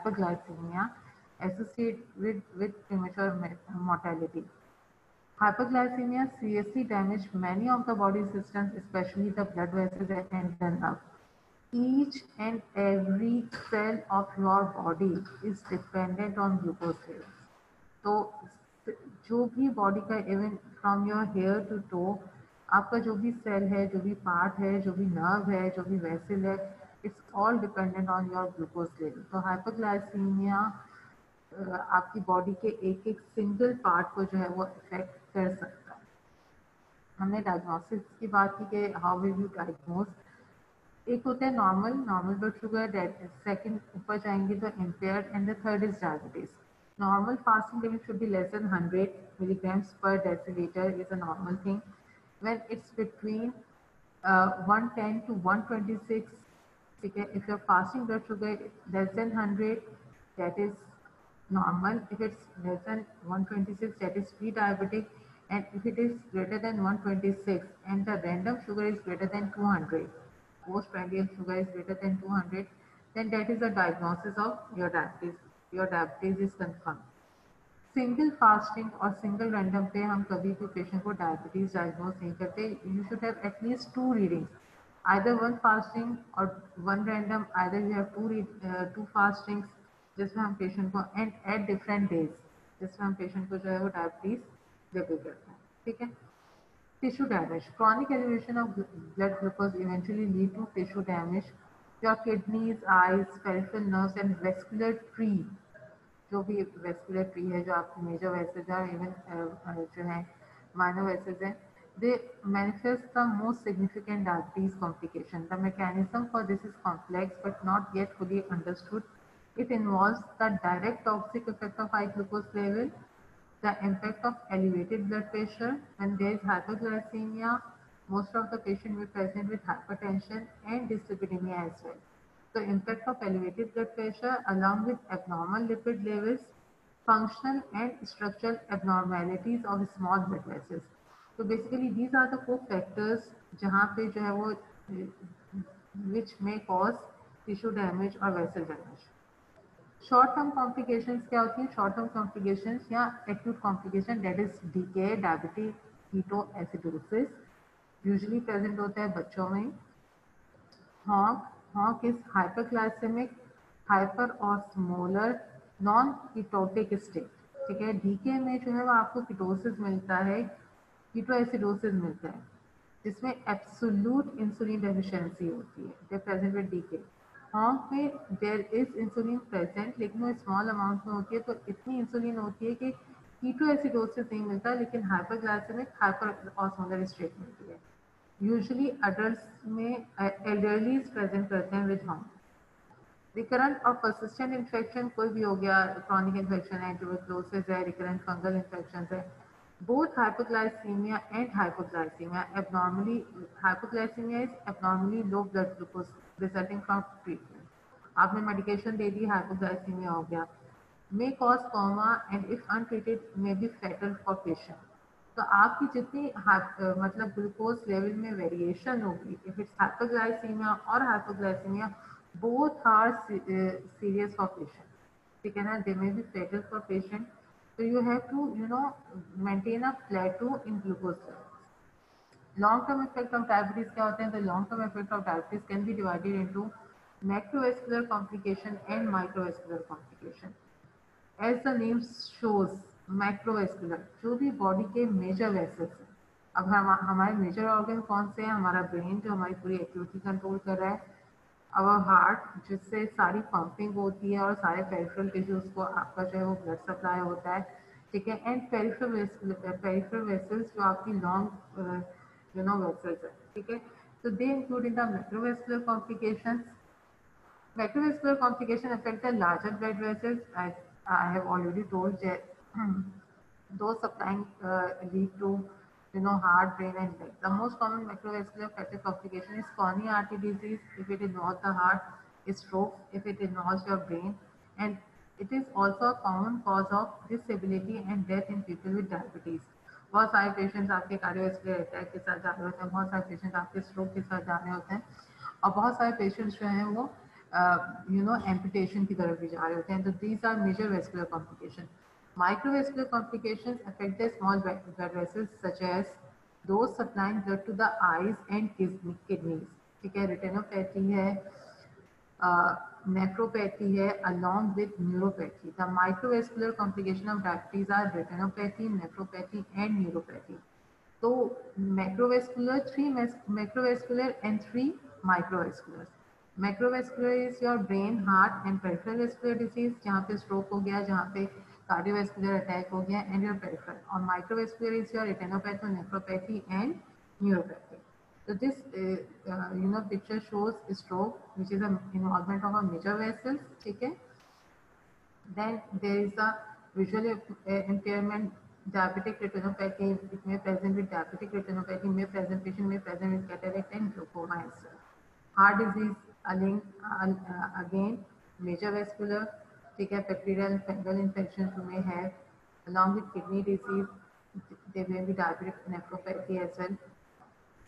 hyperglycemia associated with premature mortality. Hyperglycemia seriously damaged many of the body systems, especially the blood vessels and the nerve. Each and every cell of your body is dependent on glucose levels. तो जो भी body का even from your hair to toe आपका जो भी cell है, जो भी पार्ट है, जो भी नर्व है, जो भी वेसल है, it's all dependent on your glucose level. तो हाइपरग्लाइसीमिया आपकी बॉडी के एक एक सिंगल पार्ट को जो है वो इफेक्ट कर सकता है. हमने डायग्नोसिस की बात की कि हाउ विल यू डायग्नोज. एक होता है नॉर्मल ब्लड शुगर, सेकंड ऊपर जाएंगे तो impaired, and the third is diabetes. Normal fasting level should be less than 100 milligrams per deciliter is a normal thing. When it's between 110 to 126, okay, if your fasting blood sugar less than 100, that is normal. If it's less than 126, that is pre-diabetic. And if it is greater than 126 and the random sugar is greater than 200, postprandial sugar is greater than 200, then that is a diagnosis of your diabetes. Your diabetes is confirmed. Single fasting और single random पे हम कभी भी patient को diabetes diagnose नहीं करते. You should have at least 2 readings, either 1 fasting और 1 random, either you have 2 फास्टिंग्स जिसमें हम पेशेंट को एंड एट डिफरेंट डेज जिसमें हम पेशेंट को जो है वो डायबिटीज लेबल करते हैं. ठीक है. Tissue damage. Chronic elevation of blood glucose eventually lead to tissue damage. Your kidneys, eyes, peripheral nerves and vascular tree, जो भी वेस्कुलर ट्री है, जो आपकी मेजर वेसल्स है, इवन जो है माइनर वेसल्स हैं, they manifest the most significant diabetes complication. The mechanism for this is complex but not yet fully understood. It involves the direct toxic effect of high glucose level, the impact of elevated blood pressure. When there is hyperglycemia, most of the patient will present with hypertension and dyslipidemia as well. The impact of elevated blood pressure along with abnormal lipid levels, functional and structural abnormalities of small blood vessels. So basically these are the 4 factors जहाँ पे जो है वो which may cause tissue damage or vessel damage. Short term complications क्या होती है? Short term complications या acute complication, that is DK, diabetes, keto acidosis, usually present होता है बच्चों में. हॉक is hyperglycaemic, hyper osmolar, non ketotic state. ठीक है. डीके में जो है वो आपको कीटोसिस मिलता है, कीटो एसिडोसिस मिलता है, जिसमें एब्सोल्यूट इंसुलिन डेफिशिएंसी होती है. They present with DK. हॉक में देयर इज इंसुलिन प्रेजेंट, लेकिन वो स्मॉल अमाउंट में होती है, तो इतनी इंसुलिन होती है कि कीटो एसिडोसिस नहीं मिलता, लेकिन हाइपरग्लाइसेमिक, हाइपर ऑस्मोलर स्टेट मिलती है. यूजुअली अडल्ट्स में एल्डरलीज प्रेजेंट करते हैं विद हॉक. रिकरेंट और परसिस्टेंट इन्फेक्शन कोई भी हो गया, क्रॉनिक इन्फेक्शन है, ट्यूबरकुलोसिस है, रिकरेंट फंगल इन्फेक्शन है, both hyperglycemia and hypoglycemia abnormally, hypoglycemia is abnormally low blood glucose resulting from treatment. आपने मेडिकेशन दे दी, हाइपोग्लाइसीमिया हो गया, may cause coma and if untreated may be fatal for patient. तो आपकी जितनी मतलब glucose level में variation होगी, इफ इट्स हाइपोग्लाइसीमिया और hypoglycaemia, both are serious for patient. ठीक है ना. They may be fatal for patient. So you have to, maintain a plateau in glucose levels. Long-term effect of diabetes क्या होते हैं? The long-term effect of diabetes can be divided into macrovascular complication and microvascular complication. As the name shows, macrovascular, जो भी body के major vessels हैं. अब हमारे major organ कौन से हैं? हमारा ब्रेन जो हमारी पूरी एक्टिविटी कंट्रोल कर रहा है, आवर हार्ट जिससे सारी पंपिंग होती है और सारे पेरिफेरल टिश्यूज को आपका जो है वो ब्लड सप्लाई होता है. ठीक है. एंड पेरिफेरल वेसल्स जो आपकी लॉन्ग वेसल्स है. ठीक है. So they include in the macrovascular complications. Macrovascular complication affect the larger blood vessels, as I have already told that those supplying lead to heart, brain and leg. The most common macrovascular factor complication is coronary artery disease if it involves the heart, stroke if it involves your brain, and it is also a common cause of disability and death in people with diabetes. बहुत सारे patients आपके cardiovascular attack के साथ जा रहे होते हैं, बहुत सारे पेशेंट्स आपके स्ट्रोक के साथ जा रहे होते हैं, और बहुत सारे पेशेंट्स जो हैं वो एम्पुटेशन की तरफ भी जा रहे होते हैं. तो these are major vascular complication. Microvascular complications affect the small blood vessels such as those supplying blood to the eyes and kidneys. ठीक है, retinopathy है, nephropathy है, along with neuropathy. The microvascular complication of diabetes are retinopathy, nephropathy, and neuropathy. तो macrovascular, three macrovascular and three microvascular. Macrovascular is your brain, heart and peripheral vascular disease, जहाँ पे stroke हो गया, जहाँ पे cardiovascular attack हो गया, and your peripheral. और microvascular is your retinopathy, nephropathy and neuropathy. So this picture shows stroke, which is a involvement of a major vessels. ठीक है. Then there is a visual impairment, diabetic retinopathy. It may present with diabetic retinopathy, patient may present with cataract and glaucoma as well. Heart disease, again major vascular, ठीक है, bacterial fungal infections you may have, along with kidney disease. There may be diabetic nephropathy as well.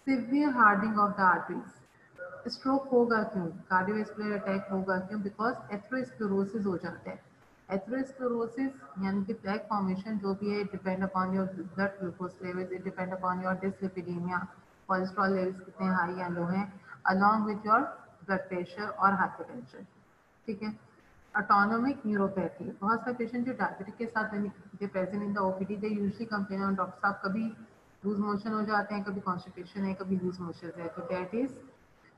Severe hardening of the arteries. Stroke होगा क्यों, cardiovascular attack होगा क्यों, because atherosclerosis हो जाता है. Atherosclerosis यानी कि प्लेक फॉर्मेशन जो भी है, depend upon your blood glucose levels, it depend upon your dyslipidaemia, cholesterol levels कितने हाई या लो हैं, along with your blood pressure और हाइपरटेंशन. ठीक है. ऑटोनोमिक न्यूरोपैथी, बहुत सारे पेशेंट जो डायबिटिक के साथ दे present in the OPD, they usually complain on doctor साहब कभी लूज मोशन हो जाते हैं, कभी कॉन्स्टिपेशन है, कभी लूज मोशन है. तो that is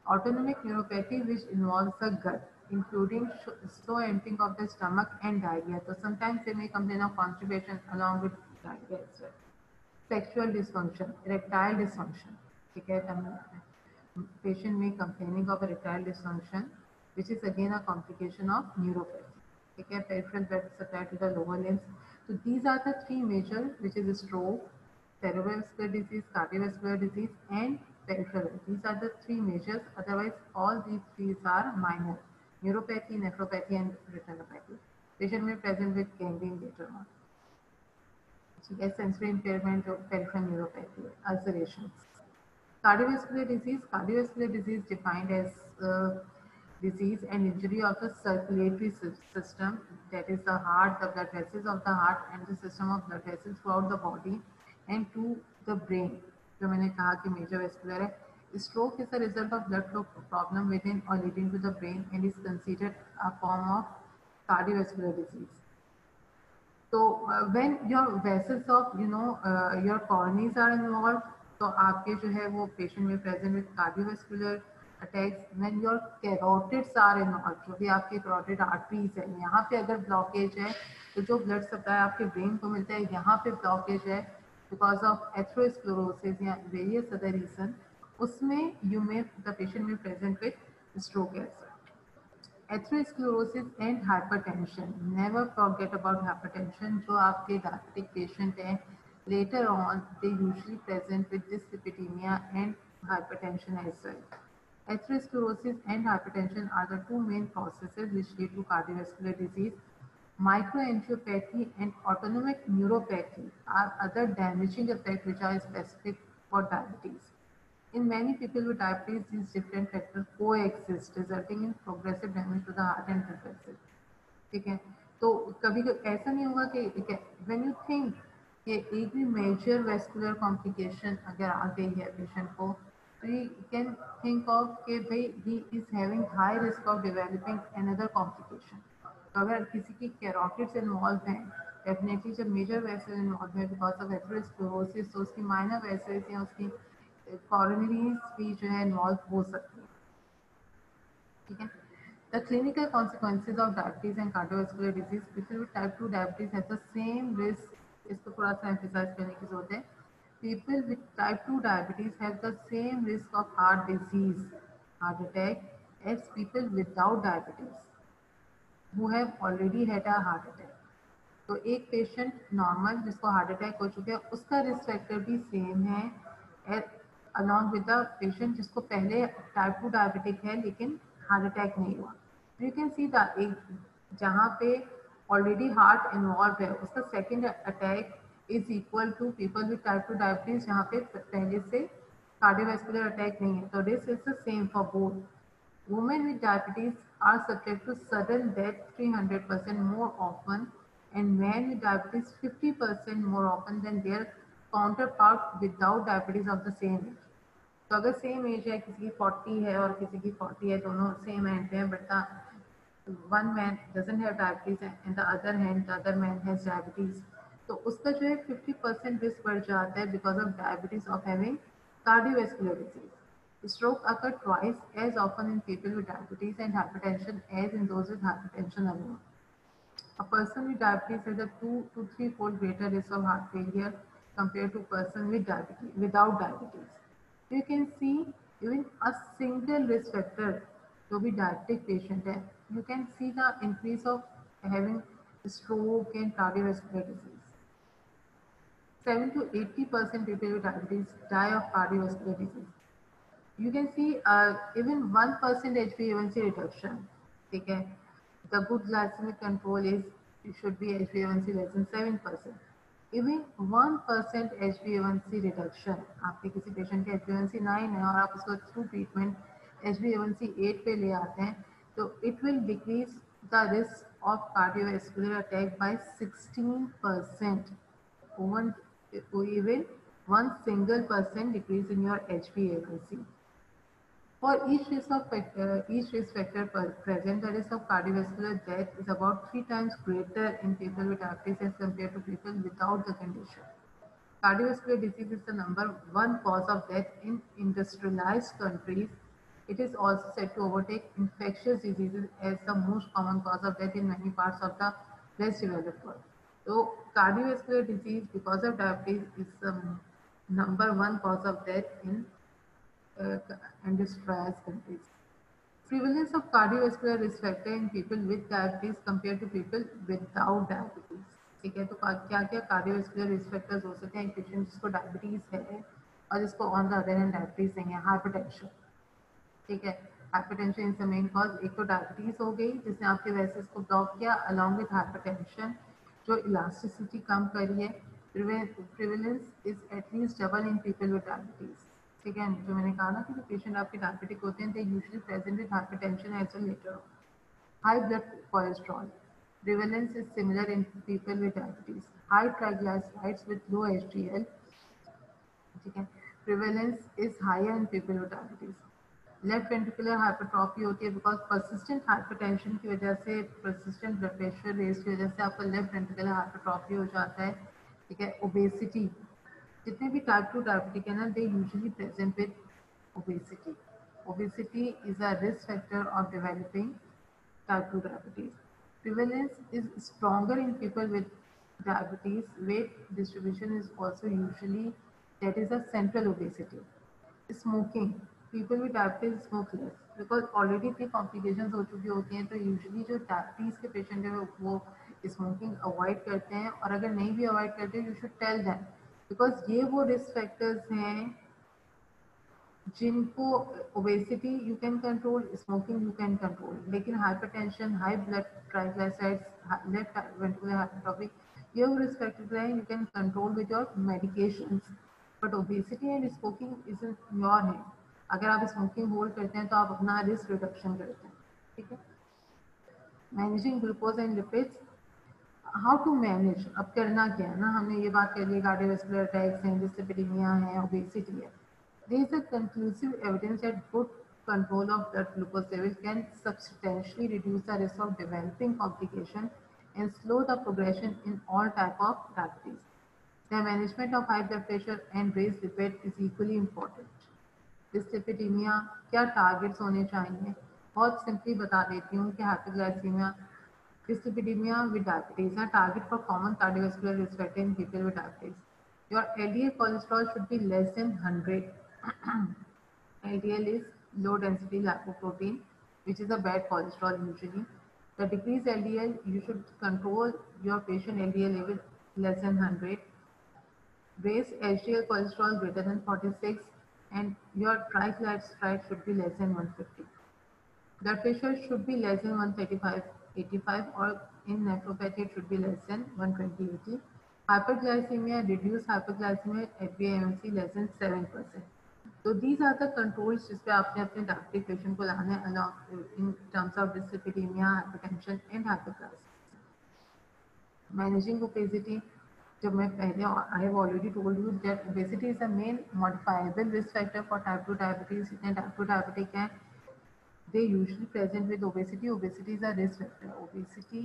autonomic neuropathy which involves the gut, including slow emptying of the stomach and diarrhea. So sometimes they may complain of constipation along with diarrhea as well. Sexual dysfunction, erectile dysfunction. ठीक है, patient may complaining of erectile dysfunction, which is again a complication of neuropathy. ठीक है, peripheral blood supply to the lower limbs. So these are the three major, which is stroke, cerebrovascular disease, cardiovascular disease, and peripheral. These are the three measures. Otherwise, all these three are minor: neuropathy, nephropathy, and retinopathy. Patient may present with gangrene later on. ठीक है, sensory impairment of peripheral neuropathy, ulcerations. Cardiovascular disease defined as disease and injury of the circulatory system, that is the heart, the blood vessels of the heart, and the system of blood vessels throughout the body and to the brain. जो मैंने कहा कि major vascular है. Stroke is a result of blood flow problem within or leading to the brain and is considered a form of cardiovascular disease. So when your vessels of your coronaries are involved, तो आपके जो है वो patient में present with cardiovascular attacks. When your carotids are involve, जो भी आपके carotid arteries है, यहाँ पे अगर ब्लॉकेज है तो जो ब्लड सप्लाई आपके ब्रेन को मिलता है, यहाँ पे ब्लॉकेज है बिकॉज ऑफ एथरोस्क्लेरोसिस या वेरियस अदर रीजन, उसमें द पेशेंट में present with stroke as well. Atherosclerosis and hypertension, never forget about hypertension. जो आपके डायबिटिक पेशेंट हैं, later on they usually present with dyslipidemia and hypertension as well. Atherosclerosis and hypertension are the two main processes which lead to cardiovascular disease. Microangiopathy and autonomic neuropathy are other damaging effects which are specific for diabetes. In many people with diabetes, these different factors coexist, resulting in progressive damage to the heart and blood vessels. ठीक है, तो कभी ऐसा नहीं होगा कि when you think कि एक भी मेजर वेस्कुलर कॉम्प्लिकेशन अगर आ गई है पेशेंट को, तो यू कैन थिंक ऑफ कि भाई he is having high risk of developing another complication. तो अगर किसी की कैरोटिड्स इन्वॉल्व हैं, डेफिनेटली जब मेजर वेसल इन्वॉल्व है बिकॉज ऑफ एथरोस्क्लेरोसिस, तो उसकी माइनर वेसल्स या उसकी कॉरोनरीज भी जो है इन्वॉल्व हो सकती है. ठीक है. The clinical consequences of diabetes and cardiovascular disease. People with type 2 diabetes have the same risk. इसको थोड़ा सा emphasize करने की जरूरत है. People with type 2 diabetes have the same risk of heart disease, heart attack, as people without diabetes who have already had a heart attack. तो एक patient normal जिसको हार्ट अटैक हो चुका है, उसका रिस्क फैक्टर भी सेम है along with the patient जिसको पहले टाइप 2 डायबिटिक है लेकिन हार्ट अटैक नहीं हुआ. यू कैन सी द एक जहाँ पे ऑलरेडी हार्ट इन्वॉल्व है, उसका second attack is equal to people with type 2 diabetes जहाँ पे पहले से कार्डियोवैस्कुलर अटैक नहीं है. तो this is the same for both. Women with diabetes are subject to sudden death 300% more often, and men with diabetes 50% more often than their counterpart without diabetes of the same age. तो अगर same as है, किसी की 40 है और किसी की 40 है, दोनों सेम एज पे हैं, but one man doesn't have diabetes and the other hand the other man has diabetes, तो उसका जो है 50% रिस्क बढ़ जाता है because of diabetes of having cardiovascular disease. Stroke occur twice as often in people with diabetes and hypertension as in those with hypertension alone. A person with diabetes has a 2 to 3 fold greater risk of heart failure compared to a person with diabetes without diabetes. You can see even a single risk factor to be diabetic patient है, you can see the increase of having stroke and cardiovascular disease. 7 to 80% people with diabetes die of cardiovascular disease. You can see even 1% HbA1c reduction. ठीक है, the good glycemic control is it should be HbA1c less than 7%. Even 1% HbA1c reduction, आपके किसी patient के HbA1c 9 है और आप उसको through treatment HbA1c 8 पे ले आते हैं, तो it will decrease the risk of cardiovascular attack by 16%. One, even one single percent decrease in your HbA1c. For each risk factor present, the risk of cardiovascular death is about 3 times greater in people with diabetes as compared to people without the condition. Cardiovascular disease is the #1 cause of death in industrialized countries. It is also said to overtake infectious diseases as the most common cause of death in many parts of the less developed world. So, cardiovascular disease because of diabetes is the #1 cause of death in industrialized countries. Prevalence of cardiovascular risk factor in people with diabetes compared to people without diabetes. ठीक है, तो क्या क्या cardiovascular risk factors हो सकते हैं एक patient जिसको डायबिटीज है और जिसको on the other hand diabetes नहीं है. हाइपरटेंशन. ठीक है, hypertension is the main cause. एक तो डायबिटीज हो गई जिसने आपके वेसल्स को ब्लॉक किया अलॉन्ग विथ हाइपरटेंशन जो इलास्टिसिटी कम करी है. Prevalence is at least double in people with diabetes. ठीक है, जो मैंने कहा ना कि जो पेशेंट आपके डायबिटिक होते हैं they usually present with hypertension as well later on. High blood cholesterol. Prevalence is similar in people with diabetes. High triglycerides with low HDL. ठीक है, prevalence is higher in people with diabetes. Left ventricular hypertrophy होती है because persistent hypertension की वजह से, persistent blood pressure race की वजह से आपका लेफ्ट वेंट्रिकुलर हाइपरट्रॉफी हो जाता है. ठीक है, ओबेसिटी. जितने भी टाइप 2 डायबिटिक है ना दे usually present with obesity. Obesity is a risk factor of developing type 2 diabetes. Prevalence is stronger in people with diabetes. Weight distribution is also usually that is a central obesity. Smoking. People with diabetes smoke less because already इतनी complications हो चुकी होती हैं, तो usually जो diabetes के patient है वो smoking avoid करते हैं, और अगर नहीं भी avoid करते you should tell them because ये वो risk factors हैं जिनको obesity you can control, smoking you can control, लेकिन hypertension, high blood triglycerides, left ventricular hypertrophy, ये वो रिस्क फैक्टर्स हैं you can control with your medications. But obesity and smoking is in your hand. अगर आप smoking hold करते हैं तो आप अपना रिस्क रिडक्शन करते हैं. ठीक है, managing glucose and lipids. How to manage, अब करना क्या है ना, हमने ये बात कर ली कार्डियोवैस्कुलर अटैक्स हैं, डिस्लिपिडीमिया है, ओबेसिटी है. There is a conclusive evidence that good control of blood glucose level can substantially reduce the risk of developing complication and slow the progression in all type of diabetes. The management of high blood pressure and raised lipid is equally important. डिस्लिपिडीमिया क्या targets होने चाहिए, बहुत simply बता देती हूँ कि hypoglycaemia, dyslipidemia with diabetes are target for common cardiovascular risk factor in people with diabetes. Your LDL cholesterol should be less than 100. LDL is low density lipoprotein, which is a bad cholesterol usually. The decreased LDL, you should control your patient LDL level less than 100. Raise HDL cholesterol greater than 46, and your triglycerides should be less than 150. Blood pressure should be less than 135/85, or in nephropathy it should be less than 120/80. Hyperglycemia, reduced hyperglycemia, HbA1c less than 7%. तो these are the controls जिस पे आपने अपने diabetic patient को लाना है along in terms of dyslipidaemia, hypertension and hyperglycaemia. Managing obesity, जब मैं पहले I have already told you that obesity is the main modifiable risk factor for type 2 diabetes. जितने टाइप 2 डायबिटिक हैं they usually present with obesity. Obesity is a risk factor. Obesity,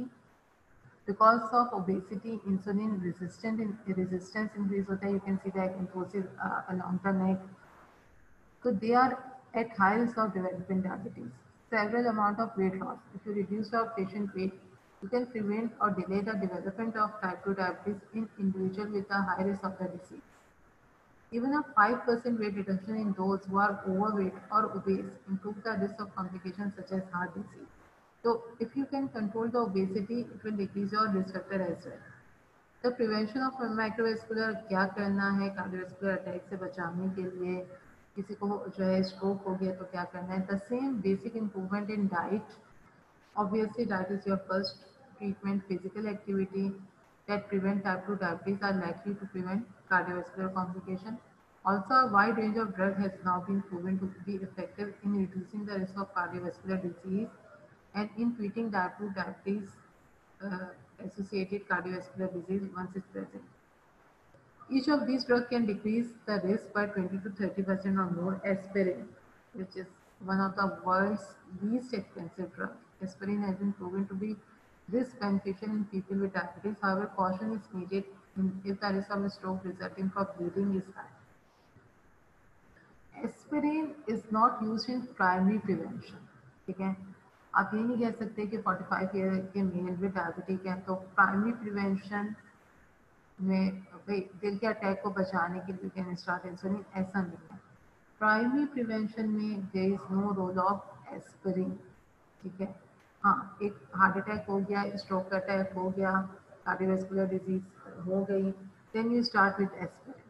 because of obesity, insulin resistance increase होता है. You can see the acanthosis along the neck. So they are at high risk of developing diabetes. Several amount of weight loss. If you reduce your patient weight, you can prevent or delay the development of type 2 diabetes in individual with a high risk of the disease. Even a 5% weight reduction in those who are overweight or obese improve the risk of complications such as heart disease. So if you can control the obesity, it will decrease your risk factor as well. The prevention of microvascular, क्या करना है cardiovascular attack से बचाने के लिए, किसी को जो है स्ट्रोक हो गया तो क्या करना है. The same basic improvement in diet. Obviously, diet is your first treatment. Physical activity that prevent type 2 diabetes are likely to prevent cardiovascular complication. Also, a wide range of drug has now been proven to be effective in reducing the risk of cardiovascular disease and in treating type 2 diabetes uh, associated cardiovascular disease once it's present. Each of these drugs can decrease the risk by 20 to 30% or more. Aspirin, which is one of the world's least expensive drugs. Aspirin has been proven to be risk beneficial in people with diabetes. However, caution is needed if the risk of a stroke resulting from bleeding is high. Aspirin is not used in primary prevention. ठीक है, आप ये नहीं कह सकते कि 45 year के mail में डायबिटिक है तो प्राइमरी प्रिवेंशन में भाई दिल के अटैक को बचाने के लिए कैन स्टार्ट इंसुलिन, ऐसा नहीं है. प्राइमरी प्रिवेंशन में there is no role of aspirin. ठीक है, हाँ एक हार्ट अटैक हो गया, स्ट्रोक अटैक हो गया, कार्डियोवास्कुलर डिजीज हो गई, then you start with aspirin.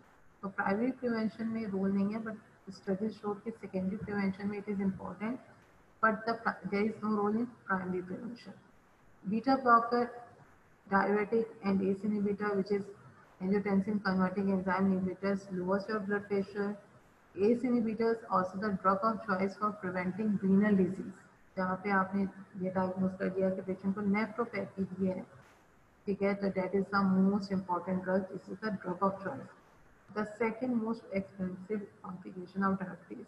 तो प्राइमरी प्रिवेंशन में रोल नहीं है, बट स्टडीज शो कि सेकेंडरी प्रिवेंशन में it is important, but there is no role in primary prevention. Beta blocker, diuretic and ACE inhibitor, which is angiotensin converting enzyme inhibitors, lowers your blood pressure. ACE inhibitors also the drug of choice for preventing renal disease. जहाँ पे आपने ये diagnose कर दिया कि patient को nephropathy भी है, ठीक है, तो that is the most important drug. This is the drug of choice. The second most expensive complication of diabetes,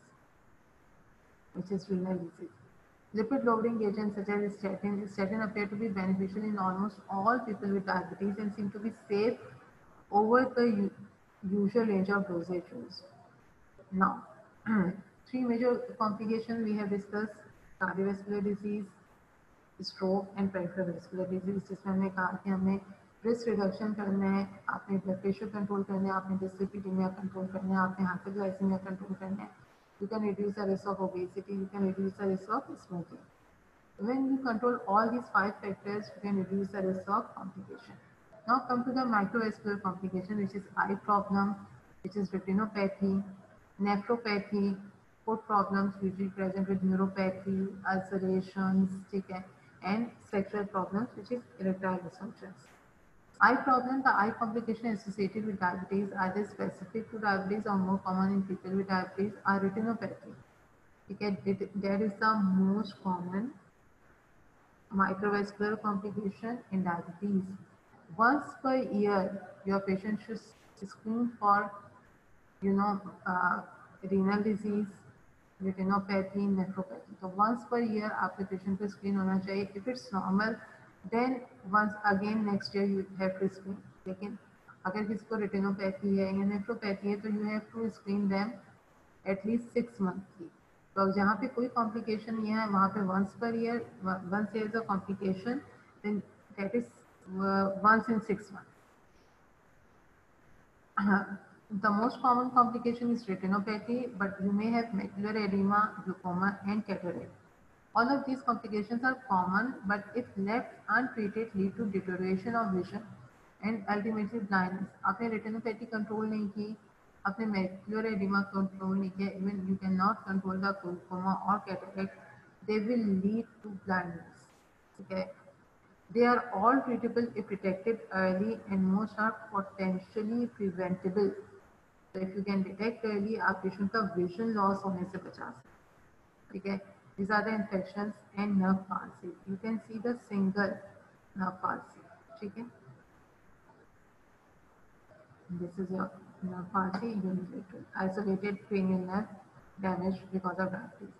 which is renal disease. Lipid lowering agents such as statin appear to be beneficial in almost all people with diabetes and seem to be safe over the usual range of dosage used. Now, three major complications we have discussed: cardiovascular disease, stroke and peripheral vascular disease. जिसमें हमने कहा कि हमें risk reduction करना है, आपने blood pressure control करना है, आपने डिसलिपिडीमिया कंट्रोल करना है, आपने हाइपरग्लाइसेमिया कंट्रोल करना है. You can reduce the risk of obesity, you can reduce the risk of smoking. When you control all these 5 factors, you can reduce the risk of complication. Now come to the microvascular complication, which is eye problem, which is retinopathy, nephropathy, foot problems usually present with neuropathy, ulcerations, and sexual problems, which is erectile dysfunctions. Eye problem, the eye complication associated with diabetes, either specific to diabetes or more common in people with diabetes, are retinopathy. That is the most common microvascular complication in diabetes. Once per year, your patient should screen for, you know, renal disease, retinopathy, nephropathy. So once per year, आपके patient को screen होना चाहिए. If it's normal, then once again next year you have to screen. लेकिन अगर किसी को retinopathy है या nephropathy है, तो you have to screen them at least 6 monthly. तो जहाँ पे कोई कॉम्प्लिकेशन नहीं है वहाँ पे once per year, once there is a complication, then that is once in 6 months. The most common complication is retinopathy, but you may have macular edema, glaucoma, and cataract. All of these complications are common, but if left untreated, lead to deterioration of vision and ultimately blindness. आपने retinopathy control नहीं की, आपने macular edema control नहीं किया, even you cannot control the glaucoma or cataract, they will lead to blindness. Okay. They are all treatable if detected early, and most are potentially preventable. तो if you can detect early आप patient का vision loss होने से बचा सकते हैं, ठीक है। These are the infections and nerve palsy. You can see the single nerve palsy, ठीक है। This is your nerve palsy, unilateral, isolated cranial nerve damage because of diabetes.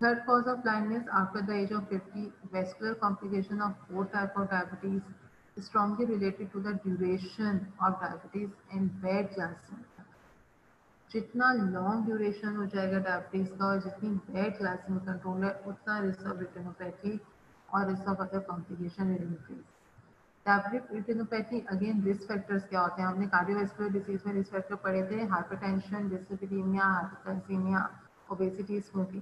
Third cause of blindness after the age of 50, vascular complication of both type of diabetes is strongly related to the duration of diabetes and bad glycemia. जितना long duration हो जाएगा diabetes का और जितनी bad glycaemic control है उतना risk of retinopathy और risk of other complication will increase. Diabetic retinopathy again risk factors क्या होते हैं, हमने कार्डियोवैस्कुलर डिजीज में रिस्क फैक्टर पढ़े थे, hypertension, dyslipidaemia, hypoglycaemia, obesity, smoking.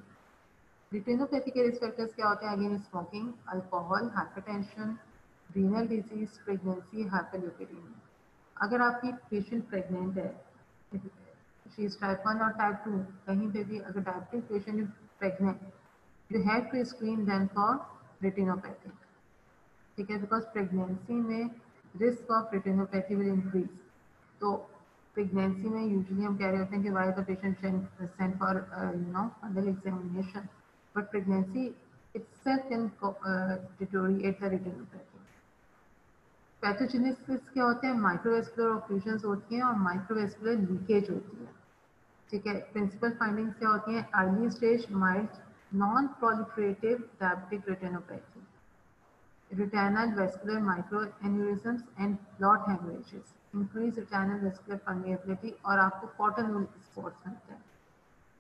Retinopathy के रिस्क फैक्टर्स क्या होते हैं, again smoking, alcohol, hypertension, renal disease, pregnancy, hyperlipidaemia. अगर आपकी पेशेंट प्रेग्नेंट है, शी इज टाइप 1 और टाइप 2, कहीं पे भी अगर diabetic patient is pregnant, you have to screen them for retinopathy, ठीक है, बिकॉज प्रेगनेंसी में risk of retinopathy will increase. तो प्रेगनेंसी में यूजुअली हम कह रहे होते हैं कि why the patient sent for fundal examination, but pregnancy itself can deteriorate the retinopathy. Pathogenesis क्या होते हैं, माइक्रोवेस्कुलर ऑक्लूजन्स होती हैं और माइक्रोवेस्कुलर लीकेज होती है, ठीक है। प्रिंसिपल फाइंडिंग्स क्या होती हैं, early stage mild non proliferative diabetic retinopathy, retinal vascular microaneurysms and clot hemorrhages, increase retinal vascular permeability और आपको कॉटन वूल स्पॉट्स मिलते हैं।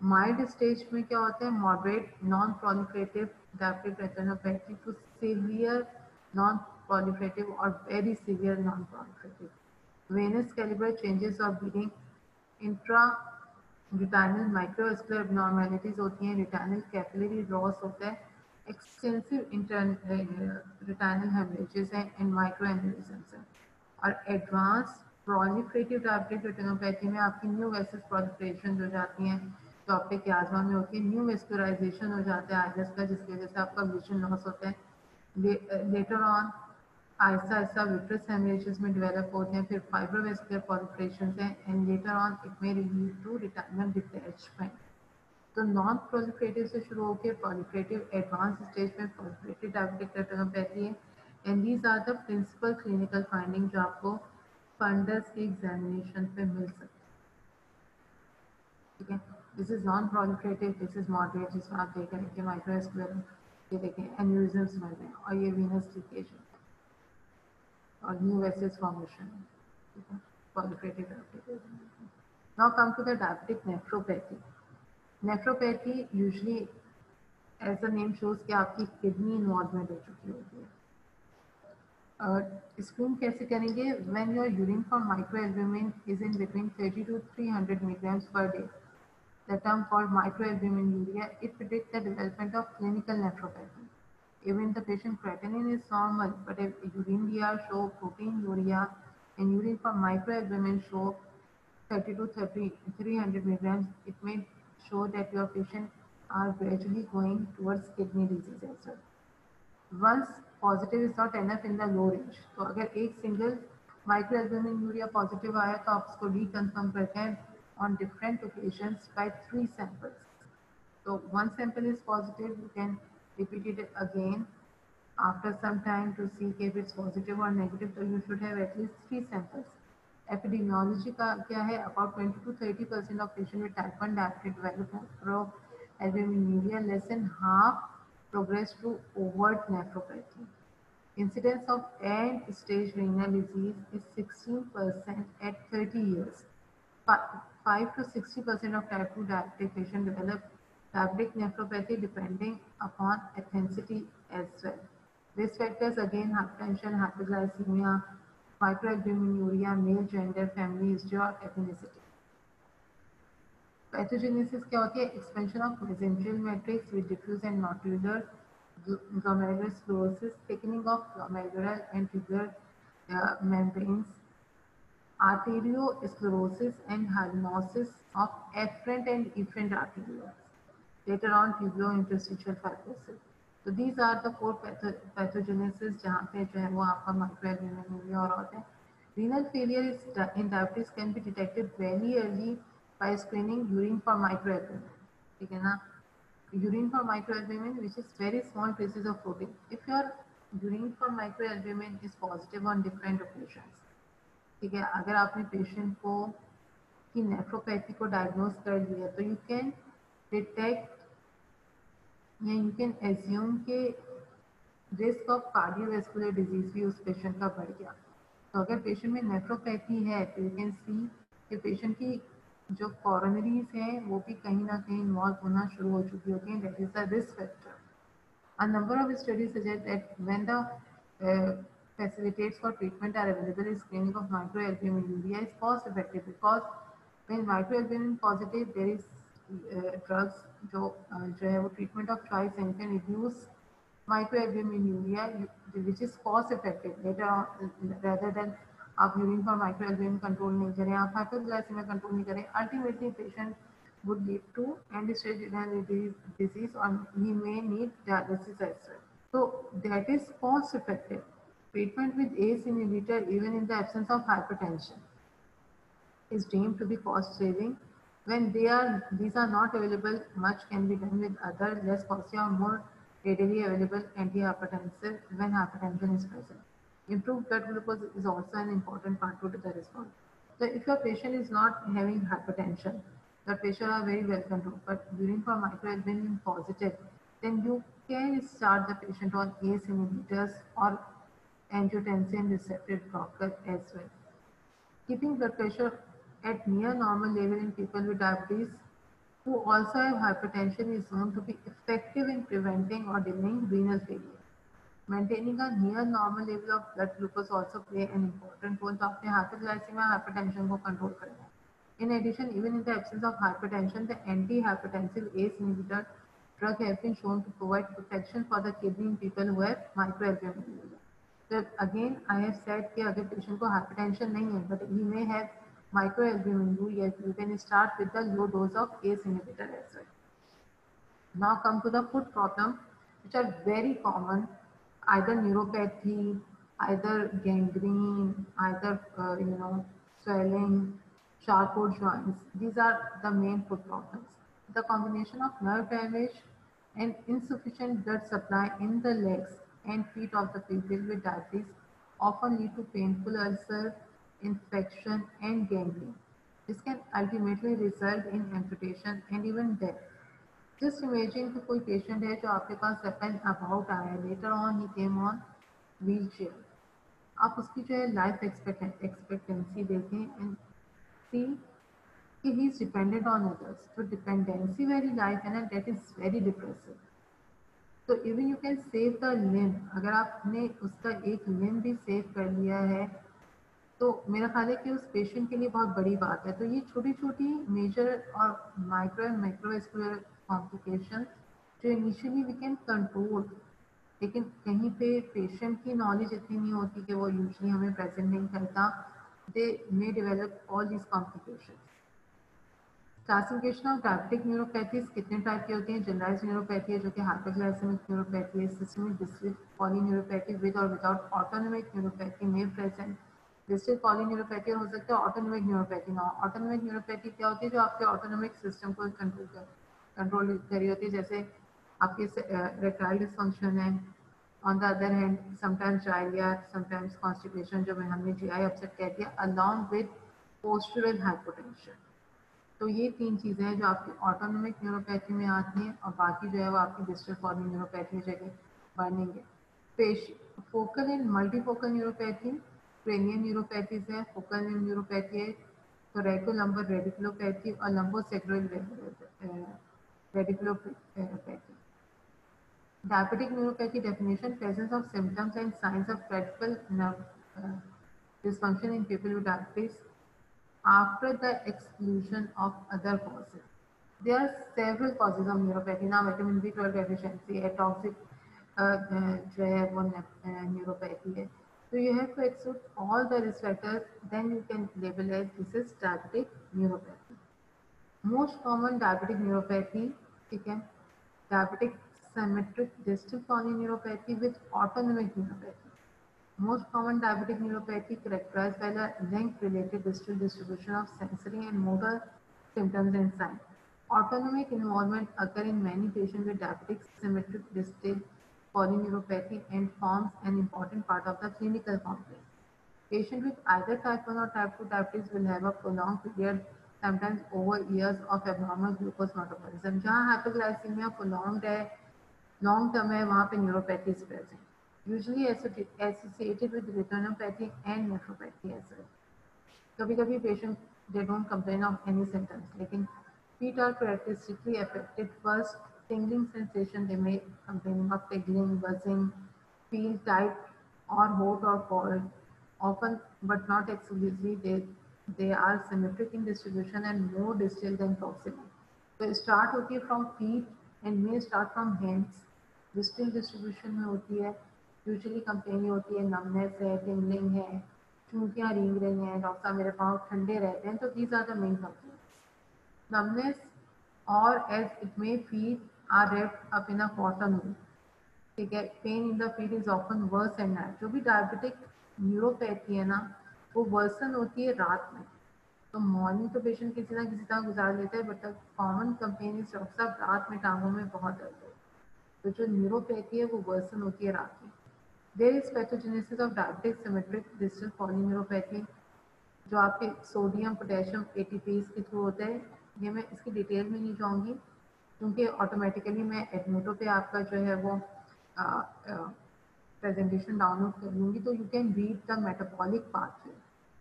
माइल्ड स्टेज में क्या होता है, moderate non proliferative diabetic retinopathy to severe non proliferative और very severe non proliferative, venous calibre changes of bleeding, intra retinal microvascular abnormalities होती हैं, रिटाइनल कैपिलरी लॉस होता है, एक्सटेंसिव रिटाइनल हेमरेजेस हैं एंड माइक्रोएन्यूरिज्म्स हैं। और एडवांस प्रोलिफरेटिव डायबिटिक रेटिनोपैथी में आपकी न्यू वेसिस प्रोलिफरेशन हो जाती हैं, तो आपके क्याज्मा में होती है, न्यू वेस्कुलराइजेशन हो जाता है आइरिस का, जिसकी वजह से आपका विजन लॉस होता है। Later on Aahista Aahista vitreous haemorrhages में डेवलप होते हैं, फिर फाइब्रोवेस्कुलर प्रोलिफरेशंस हैं and later on it may lead to retinal detachment. तो नॉन प्रोलिफरेटिव से शुरू होकर प्रोलिफरेटिव एडवांस स्टेज में प्रोलिफरेटिव डायबिटिक रेटिनोपैथी है and these are the principal clinical finding जो आपको फंडस की एग्जामिनेशन पे मिल सकते हैं, ठीक है। This is non proliferative, this is moderate, जिसमें आप देख रहे हैं कि माइक्रोवेस्कुलर, ये देखें एन्यूरिज्म्स बन रहे हैं और ये वीनस लीकेज है और न्यू वेसिस फॉर्मेशन है, ठीक है, proliferative diabetic. Now come to the diabetic nephropathy. Nephropathy usually as the name shows कि आपकी किडनी इन्वॉल्वमेंट हो चुकी होती है। स्क्रीन कैसे करेंगे, when your urine for microalbumin is in between 30 to 300 milligrams per day, the term called microalbuminuria, it predicts the development of clinical nephropathy. Even the patient creatinine is normal, but if urine show proteinuria and urine for microalbumin show 30 to 300 milligrams, it may show that your patient are gradually going towards kidney disease as well. Once positive is not enough in the low range, तो अगर एक single माइक्रोएल्ब्यूमिनुरिया positive आया तो आप उसको reconfirm करते हैं on different occasions by 3 samples. So one sample is positive, you can repeat it again after some time to see if it's positive or negative, so you should have at least 3 samples. Epidemiology का क्या है, about 20 to 30% of patients with type 1 diabetes develop microalbuminuria, less than half progress to overt nephropathy. Incidence of end-stage renal disease is 16% at 30 years. 5 to 60% of type 2 diabetic patients develop diabetic nephropathy depending upon ethnicity as well. Risk factors again hypertension, hyperglycemia, microalbuminuria, male gender, family history और ethnicity. Pathogenesis क्या होती है, expansion of mesenterial matrix with diffuse and nodular glomerular sclerosis, thickening of glomerular and tubular membranes, arteriosclerosis and halitosis of afferent and efferent arterioles, later on tubulointerstitial fibrosis. So these are the 4 pathogenesis जहाँ पे जो है वो आपका माइक्रोएल्ब्यूमिनुरिया और होता है। Renal failure in diabetes can be detected very early by screening urine for microalbumin. ठीक है ना? Urine for microalbumin, which is very small traces of protein. If your urine for microalbumin is positive on different occasions, ठीक है, अगर आपने patient को की nephropathy को डायग्नोज कर लिया तो यू कैन डिटेक्ट या यू कैन एज्यूम के रिस्क ऑफ कार्डियोवैस्कुलर डिजीज भी उस पेशेंट का बढ़ गया। तो अगर पेशेंट में नेफ्रोपैथी है तो यू कैन सी कि पेशेंट की जो कॉरोनरीज हैं वो भी कहीं ना कहीं इन्वॉल्व होना शुरू हो चुकी होती हैं। That is the risk factor. A number of studies suggest that when the facilitators for treatment are available, screening of microalbuminuria is cost effective because when microalbumin positive, there is drugs जो है वो treatment of choice and can reduce microalbuminuria, which is cost effective later on, rather than आप urine for माइक्रोएल्बुमिन control नहीं करें, आप hyperglycaemia control नहीं करें, ultimately patient would lead to end-stage renal disease or he may need dialysis as well. So that is cost effective. Treatment with ACE inhibitor even in the absence of hypertension is deemed to be cost saving. When these are not available, much can be done with other less costly or more readily available antihypertensive when hypertension is present. Improved blood glucose is also an important part to the response. So if your patient is not having hypertension, the pressure are very well controlled, but urine for microalbumin positive, then you can start the patient on ACE inhibitors or angiotensin receptor blocker as well. Keeping blood pressure at near normal level in people with diabetes who also have hypertension is known to be effective in preventing or delaying renal failure. Maintaining a near normal level of blood glucose also play an important role. तो आपने hyperglycemia hypertension को control करना है. In addition, even in the absence of hypertension, the antihypertensive ACE inhibitor drug has been shown to provide protection for the kidney in people who have microalbuminuria. So again, I have said कि अगर patient को hypertension नहीं है, but he may have microalbuminuria, you can start with the low dose of ACE inhibitor as well. Now come to the foot problems, which are very common, either neuropathy, either gangrene, either swelling, Charcot joints. These are the main foot problems. The combination of nerve damage and insufficient blood supply in the legs and feet of the people with diabetes often lead to painful ulcer, infection, and gangrene. This can ultimately result in amputation and even death. Just imagine कि कोई patient है जो आपके पास अपन about आया है, later on he came on wheel chair, आप उसकी जो है लाइफ एक्सपेक्टेंसी देखें एंड सी कि he is dependent on others. तो डिपेंडेंसी वाली लाइफ है ना, दैट इज वेरी डिप्रेसिव। तो even you can save the लिम, अगर आपने उसका एक लिम भी सेव कर लिया है तो मेरा ख्याल है कि उस पेशेंट के लिए बहुत बड़ी बात है। तो ये छोटी छोटी मेजर और माइक्रो एंड माइक्रोवेस्कुलर कॉम्प्लिकेशन जो इनिशियली वी कैन कंट्रोल, लेकिन कहीं पे पेशेंट की नॉलेज इतनी नहीं होती कि वो यूजली हमें प्रेजेंट नहीं करता, they may develop all these complication. Classification of diabetic neuropathies कितने टाइप की होती हैं? जनरलाइज न्यूरोपैथी है जो कि हाइपरग्लाइसेमिक न्यूरोपैथी है, सिस्टमिक डिस्ट्रिक्ट पॉलीन्यूरोपैथी विद और विदाउट ऑटोनोमिक न्यूरोपैथी में प्रेजेंट। डिस्ट्रिक्ट पॉलीन्यूरोपैथी हो सकता है, ऑटोनोमिक न्यूरोपैथी ना हो। ऑटोनोमिक न्यूरोपैथी क्या होती है? जो आपके ऑटोनोमिक सिस्टम को कंट्रोल करी होती है, जैसे आपके रेक्टाइल डिसफंक्शन है, on the other hand sometimes diarrhoea, sometimes constipation जो हमने जीआई अपसेट कह दिया, अलॉन्ग विद पोस्चरल हाइपोटेंशन। तो ये तीन चीज़ें हैं जो आपकी ऑटोनोमिक न्यूरोपैथी में आती हैं और बाकी जो है वो आपकी डिस्ट्रिक्ट पॉलीन्यूरोपैथी जगह बनेंगे। Focal and multifocal neuropathy, cranium neuropathies है, फोकल न्यूरोपैथी है, thoracolumbar radiculopathy और lumbosacral radiculopathy. Diabetic neuropathy definition: presence of symptoms and signs of peripheral nerve dysfunction in people with diabetes after the exclusion of other causes. There are several causes of neuropathy. Now, vitamin B12 deficiency, a toxic जो है वो neuropathy है. So you have to exclude all the risk factors, then you can label as this is diabetic neuropathy. Most common diabetic neuropathy, ठीक है, diabetic symmetric distal polyneuropathy with autonomic neuropathy. Most common diabetic neuropathy characterized by the link related distal distribution of sensory and motor symptoms and signs. Autonomic involvement occur in many patients with diabetic symmetric distal polyneuropathy and forms an important part of the clinical complex. Patients with either type 1 or type 2 diabetes will have a prolonged period, sometimes over years, of abnormal glucose metabolism. जहाँ hyperglycemia prolonged है, long term है, वहाँ पे neuropathy is present. Usually associated with retinopathy and nephropathy as well. कभी-कभी patient they don't complain of any symptoms, लेकिन feet are characteristically affected. First, tingling sensation, they may complain of tingling, buzzing, feel tight or hot or cold. Often, but not exclusively, they are symmetric in distribution and more distal than proximal. तो start होती है from feet and may start from hands. Distal distribution में होती है. Usually complain होती है numbness है, tingling है, चूंटियाँ रेंग रही हैं, डॉक्टर साहब मेरे पाँव ठंडे रहते हैं. तो these are the main complaints. Numbness, or as it may feel, are wrapped up in a cotton wool. ठीक है. Pain in the feet is often worse at night. जो भी डायबिटिक न्यूरोपैथी है ना, वो वर्सन होती है रात में. तो मॉर्निंग तो पेशेंट किसी ना किसी तरह गुजार लेता है, but common complain is doctor साहब रात में टांगों में बहुत दर्द है. तो जो न्यूरोपैथी है वो वर्सन होती है रात में. There is pathogenesis of diabetic symmetric distal polyneuropathy, जो आपके सोडियम पोटेशियम एटीपीज के थ्रू होता है. ये मैं इसकी डिटेल में नहीं जाऊँगी क्योंकि ऑटोमेटिकली मैं एडमिटो पे आपका जो है वो प्रेजेंटेशन डाउनलोड कर लूँगी. तो you can read the metabolic pathway.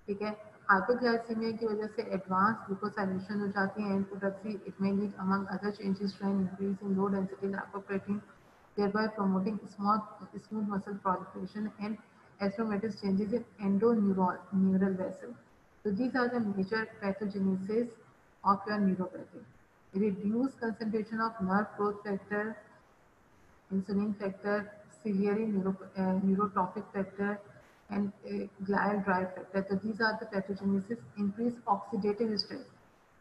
ठीक है. हाइपोग्लाइसीमिया की वजह से एडवांस ग्लूकोसाइलेशन हो जाती है end products. It may lead among other changes to an increase in low density lipoprotein, thereby promoting smooth muscle proliferation and astromatous changes in endoneural vessel. So these are the major pathogenesis of your neuropathy. Reduced concentration of nerve growth factor, insulin factor, ciliary neurotrophic factor, and glial drive factor. So these are the pathogenesis. Increase oxidative stress.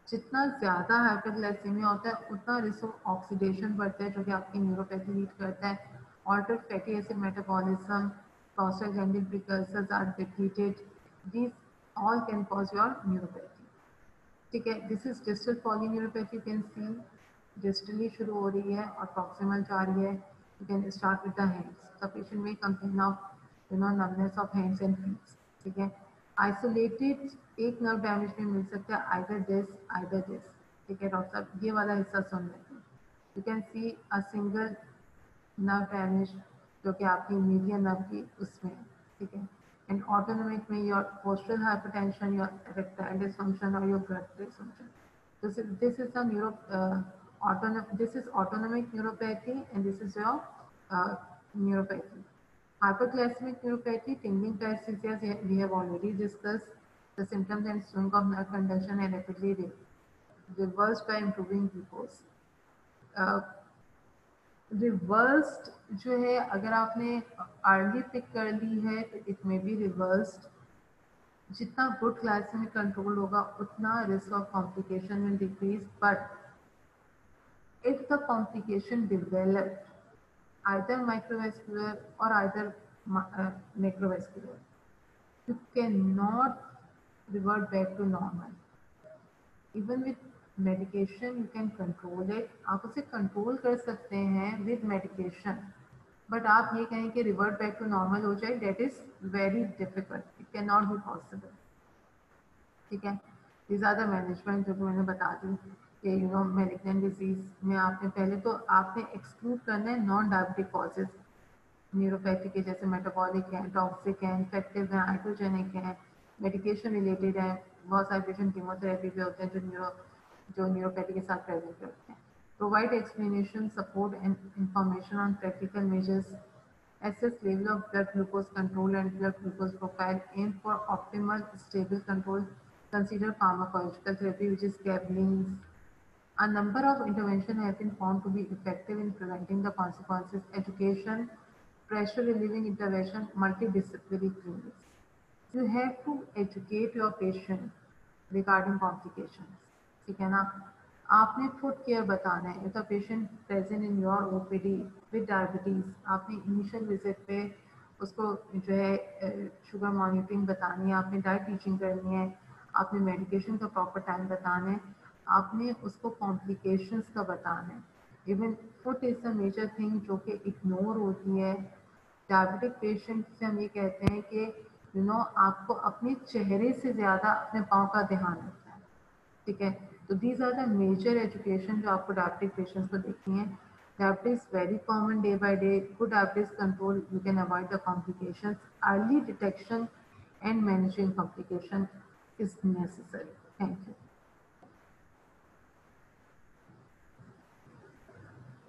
जितना ज़्यादा hyperglycaemia होता है उतना risk of oxidation बढ़ता है, जो कि आपकी न्यूरोपैथी लीड करता है. Altered fatty acid metabolism, prostaglandin precursors are depleted. These all can cause your neuropathy. ठीक है. This is distal polyneuropathy. You can see distally शुरू हो रही है और प्रॉक्सिमल जा रही है. You can start with the hands. The patient में complain of numbness of hands and feet. ठीक है. आइसोलेटेड एक नर्व डैमेज में मिल सकता है, आइदर दिस. ठीक है डॉक्टर साहब, ये वाला हिस्सा सुन लेते हैं. You can C a single nerve damage जो कि आपकी मीडियन नर्व की उसमें है. ठीक है. And autonomic में your postural hypertension, your erectile dysfunction, or your blood dysfunction. This is the this is autonomic neuropathy, and this is your neuropathy. Hyperglycemic neuropathy, tingling paresthesias, we have already discussed. The symptoms and swing of nerve conduction are rapidly reversed by improving glucose. Reversed जो है, अगर आपने early pick कर ली है तो it may be reversed. जितना good glycaemic control होगा उतना risk of complication will decrease. But if the complication develop either microvascular or either macrovascular, you cannot revert back to normal. Even with medication you can control it. आप उसे control कर सकते हैं with medication, but आप ये कहें कि revert back to normal हो जाए, that is very difficult. It can not be possible. ठीक है. दीज आर द मैनेजमेंट जो मैंने बता दी कि मैलिग्नेंट डिजीज में आपने पहले तो आपने एक्सक्लूड करना है नॉन डायबिटिक कॉजेज न्यूरोपैथी के, जैसे मेटाबॉलिक हैं, टॉक्सिक हैं, इन्फेक्टिव हैं, हाइड्रोजेनिक हैं, मेडिकेशन रिलेटेड हैं. बहुत सारे पेशेंट कीमोथेरेपी पे होते हैं जो न्यूरोपैथी के साथ प्रेजेंट करते हैं. Provide explanation, support and information on practical measures. Assess level of blood glucose control and blood glucose profile. Aim for optimal stable control. Consider pharmacological therapy, which is Gabelines. A number of interventions have been found to be effective in preventing the consequences. Education, pressure relieving intervention, multidisciplinary clinics. You have to educate your patient regarding complications. ठीक है ना. आपने food care बताना है. If the patient present in your OPD with diabetes, आपने initial visit पे उसको जो है शुगर मॉनिटरिंग बतानी है, आपने डाइट टीचिंग करनी है, आपने मेडिकेशन का प्रॉपर टाइम बताना है, आपने उसको कॉम्प्लिकेशंस का बताना है। Even foot is the major thing जो कि इग्नोर होती है। डायबिटिक पेशेंट से हम ये कहते हैं कि आपको अपने चेहरे से ज़्यादा अपने पाँव का ध्यान रखना है, ठीक है। तो these are the major education जो आपको डायबिटिक पेशेंट्स को देखनी है। Diabetes very common day by day. Good diabetes control, you can avoid the complications. Early detection and managing complication is necessary. Thank you.